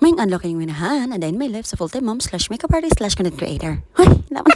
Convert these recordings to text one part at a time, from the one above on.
May unlocking winahan, and in my life sa full-time mom / makeup artist / content creator. Hoy, laman.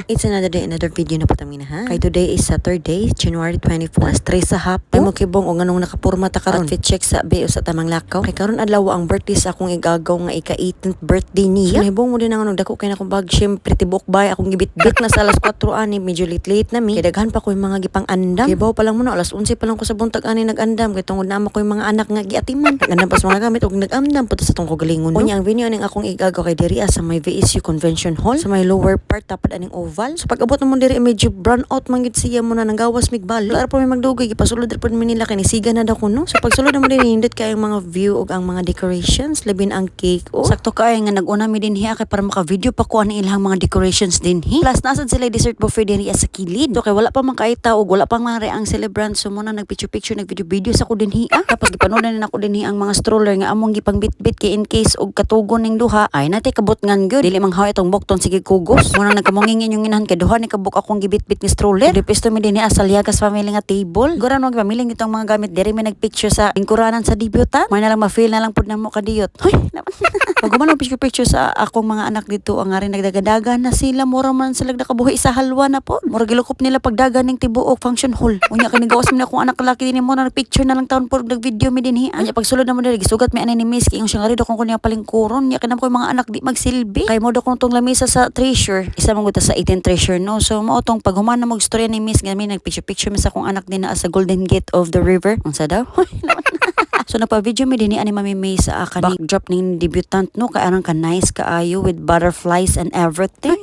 It's another day, another video na po tamin ha. Kay today is Saturday, January 24. Alas 3 sa hapon. Ay mo kibong o nganong nakapurma ta karon. Outfit check sa BO sa tamang lakaw. Kay karon adlaw ang birthday sa akong igagaw nga ika-18th birthday niya. So nahibong mo din ang dako kay na akong bag. Syempre tibok bay akong gibit-bit na sa alas 4 ani, medyo late na mi. Kay daghan pa ko yung mga gipang andam. Kay baw pa lang mo no, alas 11 pa lang ko sa buntag ani nag-andam. Kay tungod na ko yung mga anak nga giatiman. Nag-andam pa sa mga gamit og nag-amdam puto sa tong kagalingon. Unya ang venue ning akong igagaw kay diri sa may VSU Convention Hall sa may lower part tapad aning oval. So pag abot mo diri medyo brown out man gid siya mo na nanggawas mig balo. Ara pa may magdugay gipasulod ra pud mi nila kay nisiga na daw kuno. So pag sulod mo din hindot kay ang mga view ug ang mga decorations labin ang cake. Oh, sakto kay nga nag-una mi din hiya kay para maka-video pa ko ani ilang mga decorations din hi. Plus nasad sila dessert buffet din sa kilid. So kay wala pa man kay tao ug wala pa mga reang celebrant so mo na nagpicture nag video sa ko din hiya. Tapos gipanodan na ako din hi ang mga stroller nga among gipang bitbit kay in case og katugon ning duha ay natay kabot ngan gyud dili manghaw itong bukton sige kugos. Mo nang nagkamungingin yung inahan kay duha ni kabuk akong gibit-bit ni stroller. Dipisto mi din ni Asaliagas family nga table. Gura no pamiling itong mga gamit diri mi nagpicture sa lingkuranan sa debutan. May na lang ma-feel na lang pud namo kadiyot. Hoy, pag guman picture sa akong mga anak dito ang ari nagdagadagan na sila mura man sila nakabuhi sa halwa na po. Mura gilukop nila pagdagan ning tibuok function hall. Unya kani gawas mi na akong anak laki din mo na picture na lang taon po nag-video mi din hi. Unya pagsulod na mo diri gisugat mi ani ni Miss kay yung siyang ari do kung kunya palingkuron. Nya kanam ko mga anak di magsilbi. Kay mo do kung tong lamisa sa treasure. Isa man gud sa 18 treasure no. So mao tong pag human na mag-storya ni Miss nga mi nagpicture mi sa akong anak din na sa Golden Gate of the River. Unsa daw? So napa-video mi din ni ani Mami May sa backdrop ning debutant no kay arang ka nice kaayo with butterflies and everything.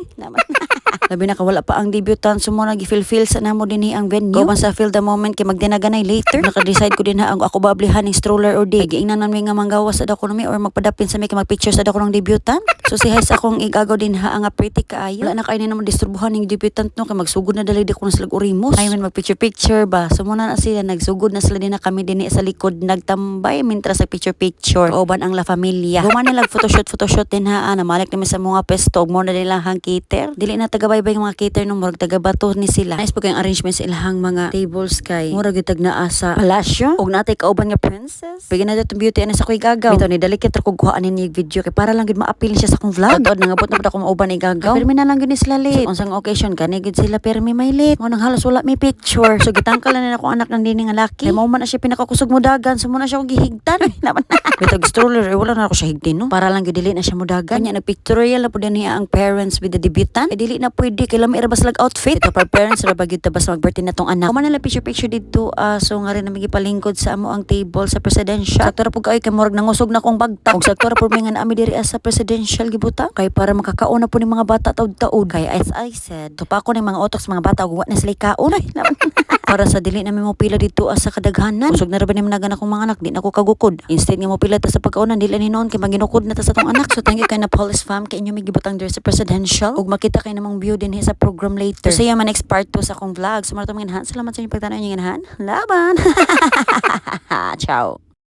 Labi na wala pa ang debutant so mo nagi-feel sa namo din ang venue. Goban sa feel the moment kay magdinaganay later. Naka-decide ko din ha ang ako bablihan ning stroller or di. Giingnan man mi nga manggawas sa dako mi or magpadapin sa mi kay magpicture sa dako ng debutant. So si Hes akong igagaw din ha ang pretty kaayo. Wala na kay ni namo disturbuhan ning debutant no kay magsugod na dali di ko na sila urimos. Ay man magpicture ba. So muna na sila nagsugod na sila din na kami din sa likod nagtambay mintras sa picture. Oban ang la familia. Guman na lag photoshoot din ha na malik na mi sa mga pesto ug mo na nila hang cater. Dili na tagabaybay mga cater no murag tagabato ni sila. Nice po kay ang arrangement sa ilahang mga tables kay murag gitag naa sa palasyo ug natay kauban nga princess. Bigyan na datong beauty ani sa koy gagaw. Bitaw ni delicate ra kog kuhaan ni video kay para lang gid ma-appeal siya sa akong vlog. Tod nangabot na pud ako mauban ni gagaw. Pero na lang gid ni sila late. So, unsang occasion kani gid sila pero may late. Mo nang halos wala may picture. So gitangkal na ako anak ng dini nga laki. Kay mao man na siya pinakakusog mo dagan so mo na siya og gihigtan. Bitaw stroller wala na ako siya higtin no. Para lang gid dili na siya mo dagan. Nya nagpictorial na pud niya ang parents with the debutant. Dili na pwede kay lami irabas lag outfit. Ito pa parents ra bagid tabas mag-birthday na tong anak. Kuma na picture dito so nga rin na magipalingkod sa amo ang table sa presidential. Sakto ra pud kay murag nangusog na kong bagta. Ug sakto ra pud mi nga ami diri sa presidential gibuta kay para makakaon na pud ni mga bata taud-taud. Kay as I said, tupa ko ni mga otok sa mga bata ug wa na sila kaon. Para sa dili na mi mo pila dito sa kadaghanan. Usog na ra ba ni managan akong mga anak di na ko kagukod. Instead nga mo pila ta sa pagkaunan dili ni noon kay maginukod na ta sa tong anak. So thank you kay na Police Fam kay inyo mi gibutang diri sa presidential ug makita kay namang view din sa program later. So yeah man next part 2 sa akong vlog. Sumarto mga salamat sa inyong pagtanaw niyo Laban. Ciao.